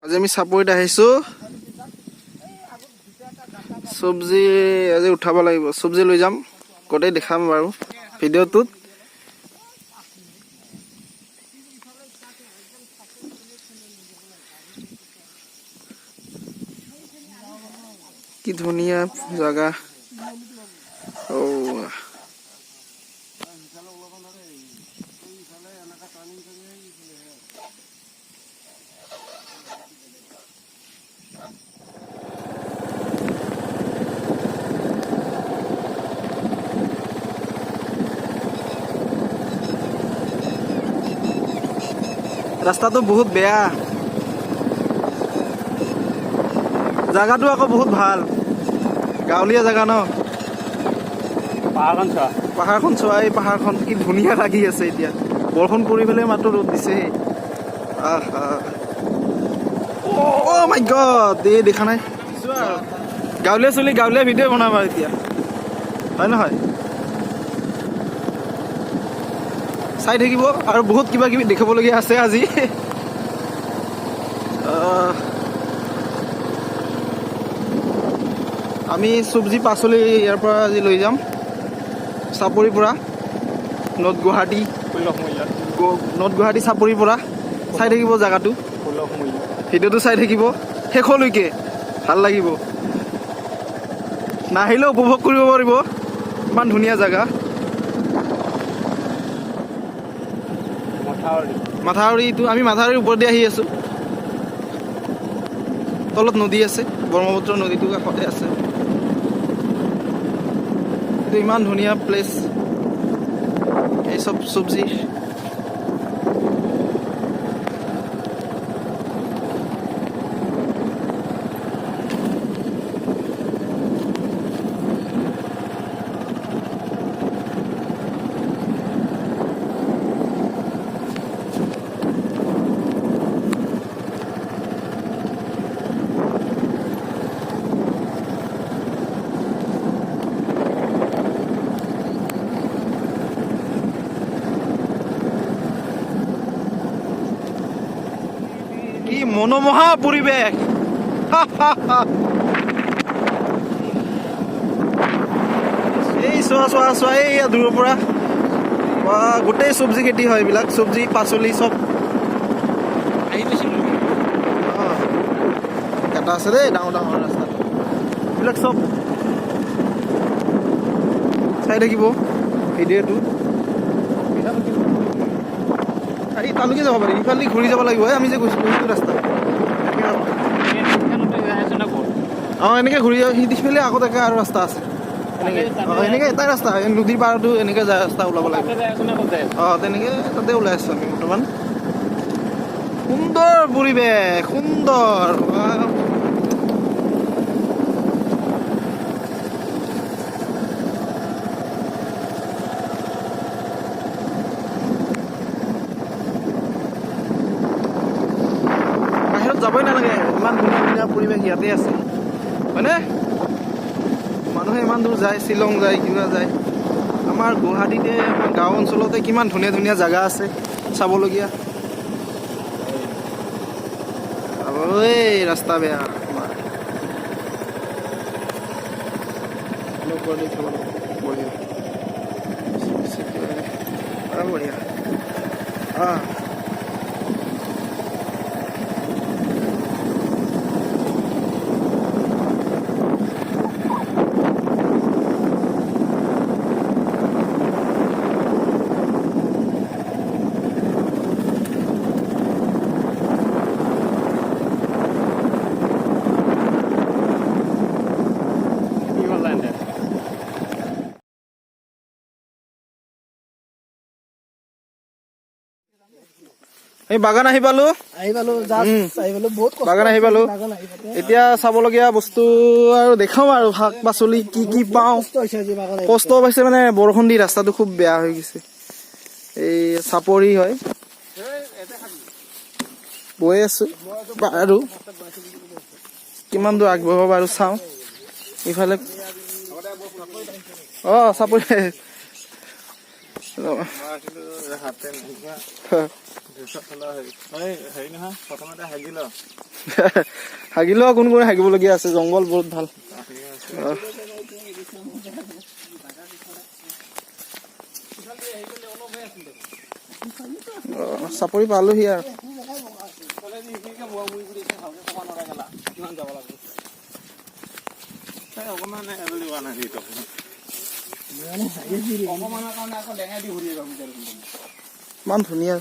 আজি আমি চাপৰিত আহিছোঁ চব্জি আজি উঠাব লাগিব চব্জি লৈ যাম গোটেই দেখাম বাৰু ভিডিঅ'টোত কি ধুনীয়া জাগা ৰাস্তাটো বহুত বেয়া জাগাটো আকৌ বহুত ভাল গাঁৱলীয়া জাগা ন পাহাৰখন চোৱা এই পাহাৰখন কি ধুনীয়া লাগি আছে এতিয়া বৰষুণ পৰি পেলাই মাত্ৰ ৰ'দ দিছে অ' মাই গড এই দেখা নাই গাঁৱলীয়া চলি গাঁৱলীয়া ভিডিঅ' বনাবা এতিয়া হয় নহয় চাই থাকিব আৰু বহুত কিবা কিবি দেখাবলগীয়া আছে আজি আমি চব্জি পাচলি ইয়াৰ পৰা আজি লৈ যাম চাপৰিৰ পৰা নৰ্থ গুৱাহাটী চাপৰিৰ পৰা চাই থাকিব জেগাটো ভিডিঅ'টো চাই থাকিব শেষলৈকে ভাল লাগিব নাহিলেও উপভোগ কৰিব পাৰিব ইমান ধুনীয়া জেগা মাথাউৰিটো আমি মাথাউৰিৰ ওপৰতে আহি আছোঁ তলত নদী আছে ব্ৰহ্মপুত্ৰ নদীটো কাষতে আছে এইটো ইমান ধুনীয়া প্লেচ এই চব চব্জি কি মনোমোহা পৰিৱেশ এই চোৱা এই দূৰৰ পৰা গোটেই চব্জি খেতি হয় এইবিলাক চব্জি পাচলি চব এটা আছে দেই ডাঙৰ ডাঙৰ ৰাস্তাত এইবিলাক চব চাই থাকিব ভিডিঅ'টো তালৈকে যাব পাৰি ইফালে ঘূৰি যাব লাগিব আমি যে গৈছিলোঁ সেইটো ৰাস্তা এনেকৈ ঘূৰি যাব সিফালে আগত একে আৰু ৰাস্তা আছে এনেকৈ এটাই ৰাস্তা নদীৰ পাৰতো এনেকৈ যায় ৰাস্তা ওলাব লাগিব তেনেকৈ তাতে ওলাই আছোঁ আমি বৰ্তমান সুন্দৰ পৰিৱেশ সুন্দৰ যাবই নালাগে ইমান ধুনীয়া ধুনীয়া পৰিৱেশ ইয়াতে আছে হয়নে মানুহে ইমান দূৰ যায় শ্বিলং যায় কিবা যায় আমাৰ গুৱাহাটীতে আমাৰ গাঁও অঞ্চলতে কিমান ধুনীয়া ধুনীয়া জেগা আছে চাবলগীয়া এই ৰাস্তা বেয়া বঢ়িয়া এই বাগান আহি পালো বাগান আহি পালো এতিয়া চাবলগীয়া বস্তু আৰু দেখাও আৰু শাক পাচলি কি কি পাওঁ কষ্ট পাইছে মানে বৰষুণ দি ৰাস্তাটো খুব বেয়া হৈ গৈছে এই চাপৰি হয় বৈ আছো আৰু কিমান দূৰ আগবঢ়াব পাৰো চাওঁ ইফালে চাপৰি হাগিলো কোন কোন হাগিবলগীয়া আছে জংঘল বহুত ভাল চাপৰি পালোহি আৰু ইমান ধুনীয়া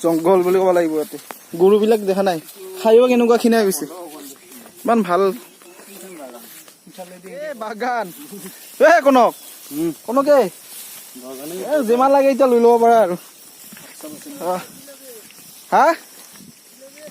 জংঘল বুলি ক'ব লাগিব ইয়াতে গৰুবিলাক দেখা নাই খাইও কেনেকুৱা খিনাই গৈছে ইমান ভাল বাগান কনক কনকে যিমান লাগে এতিয়া লৈ ল'ব পাৰা আৰু হা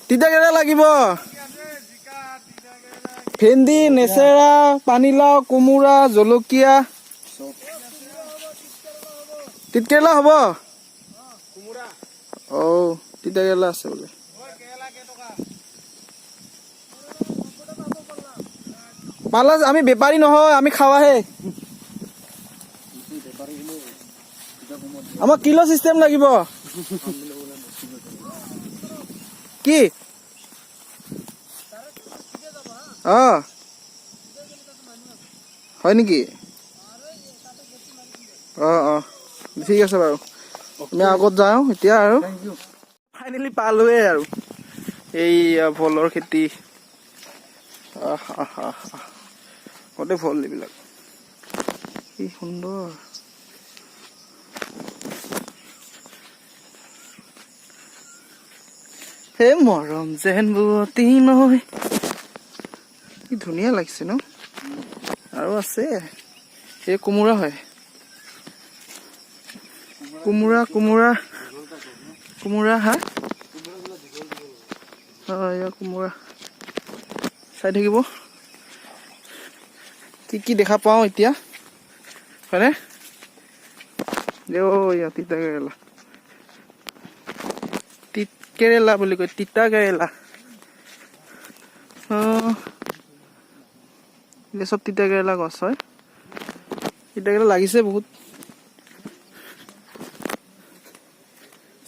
তিতা কেৰেলা লাগিব ভেন্দি নেচেৰা পানীলাও কোমোৰা জলকীয়া তিতকেৰেলা হ'ব তিতা কেৰেলা আছে বোলে পালা আমি বেপাৰী নহয় আমি খাৱাহে আমাক কিলো চিষ্টেম লাগিব কি হয় নেকি ঠিক আছে বাৰু আমি আগত যাওঁ এতিয়া আৰু ফাইনেলি পালোৱে আৰু এই ভোলৰ খেতি গোটেই ভোল এইবিলাক কি সুন্দৰ হে মৰম যেন বুৱতী নৈ কি ধুনীয়া লাগিছে ন আৰু আছে এই কোমোৰা হয় কোমোৰা কোমোৰা কোমোৰা হা কোমোৰা চাই থাকিব কি দেখা পাওঁ এতিয়া হয়নে তিতা কেৰেলা কেৰেলা বুলি কয় তিতা কেৰেলা চব তিতা কেৰেলা গছ হয় তিতা কেৰেলা লাগিছে বহুত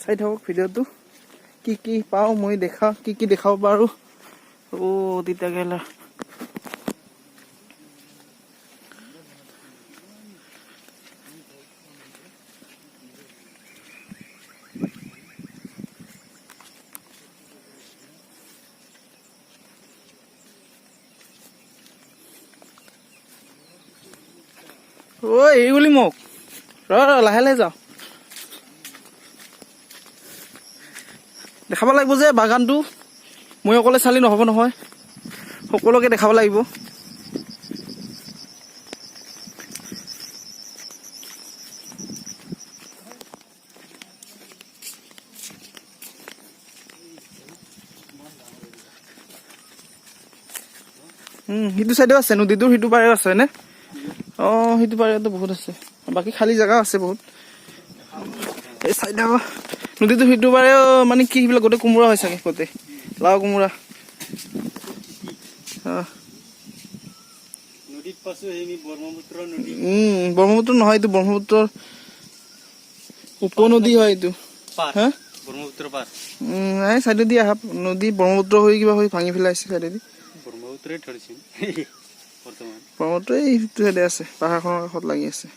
চাই থাকক ভিডিঅ'টো কি পাওঁ মই কি দেখাব পাৰো তিতা কেৰেলা এই বুলি মোক লাহে লাহে যাওঁ দেখাব লাগিব যে বাগানটো মই অকলে চালি নহ'ব নহয় সকলোকে দেখাব লাগিব সিটো চাইডেও আছে নদীটোৰ সিটো পাৰেও আছে নে সিটো পাৰেতো বহুত আছে বাকী খালী জেগা আছে বহুত এই চাইডে নদীটো সিটো পাৰেও মানে কি সেইবিলাক গোটেই কোমোৰা হয় চাগে গোটেই লাও কোমোৰা ব্ৰহ্মপুত্ৰ নহয় এইটো ব্ৰহ্মপুত্ৰৰ উপনদী হয় এইটো চাইডেদি আহা নদী ব্ৰহ্মপুত্ৰ হৈ কিবা হৈ ভাঙি পেলাইছে চাইডেদি ব্ৰহ্মপুত্ৰ এইটো চাইডে আছে পাহাৰখনৰ কাষত লাগি আছে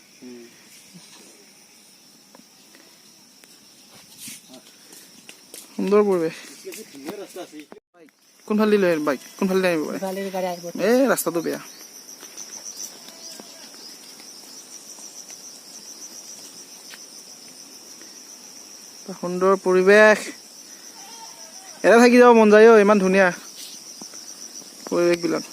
সুন্দৰ পৰিৱেশ কোনফালে লৈ বাইক কোনফালে আহিব পাৰে ৰাস্তাটো বেয়া সুন্দৰ পৰিৱেশ এটা থাকি যাব মন যায় ইমান ধুনীয়া পৰিৱেশ বিলাক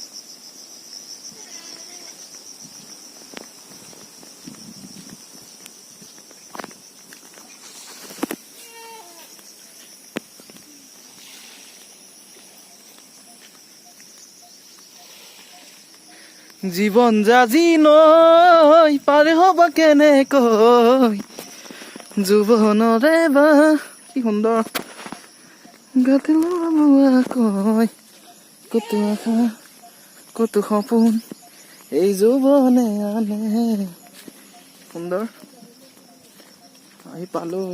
জীৱন জাজি নৈ পাৰে হ'ব কেনেকৈ যুৱনৰে বা কি সুন্দৰ গাতে লৰাকৈ কতো আশা কতো সপোন এই যুৱনে আনে সুন্দৰ আহি পালোঁ।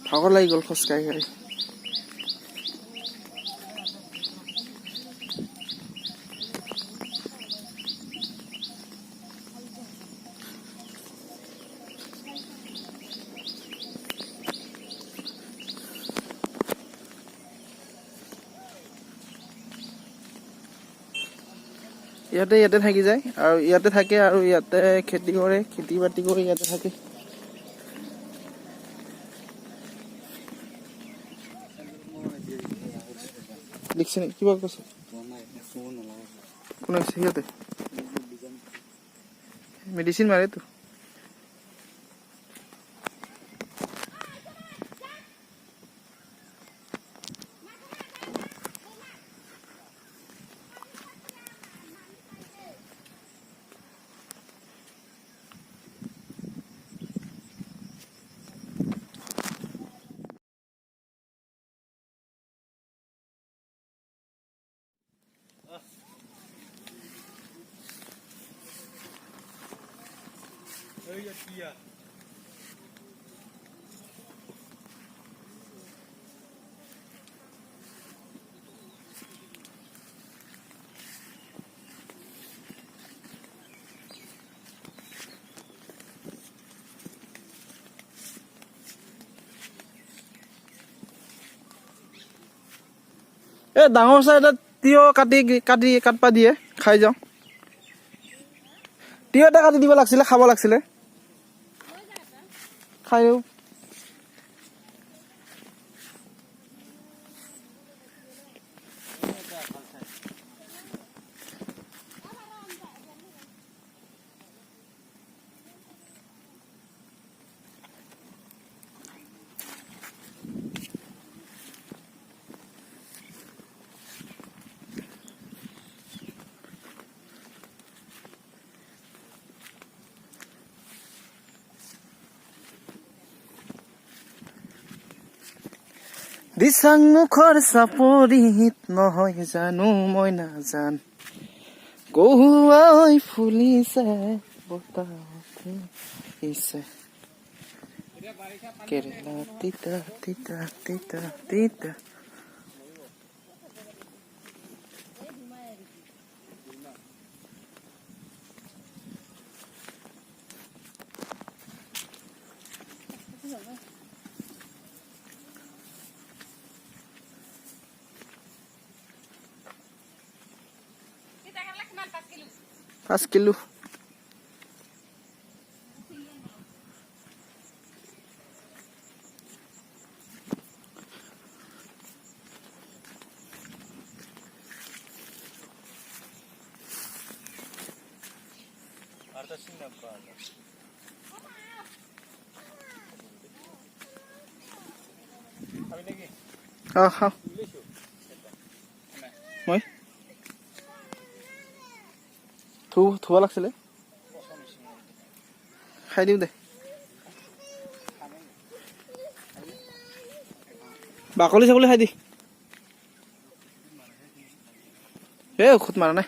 ভাগৰ লাগি গ'ল খোজকাঢ়ি কাঢ়ি। ইয়াতে থাকি যায় আৰু ইয়াতে থাকে আৰু ইয়াতে খেতি কৰে, খেতি বাতি কৰি ইয়াতে থাকে। লিখছে নেকি কিবা কৈছে? কোনে কৈছে? সিহঁতে মেডিচিন মাৰেতো। ডাঙৰ চাই এটা তিয়হ কাটপা দিয়ে, খাই যাওঁ। তিয়হ এটা কাটি দিব লাগিছিলে, খাব লাগিছিলে। খাই দিওঁ। দিচাং মুখৰ চাপৰিত নহয় জানো মই নাজান, কহুৱাই ফুলিছে বতাহতে ইছে, কেৰেলা তিতা তিতা তিতা তিতা। পাঁচ কিলো। খাওঁ মই থুব লাগিছিলে, খাই দিওঁ দে। বাকলি চাকলি খাই দি। ঔষধ মাৰা নাই।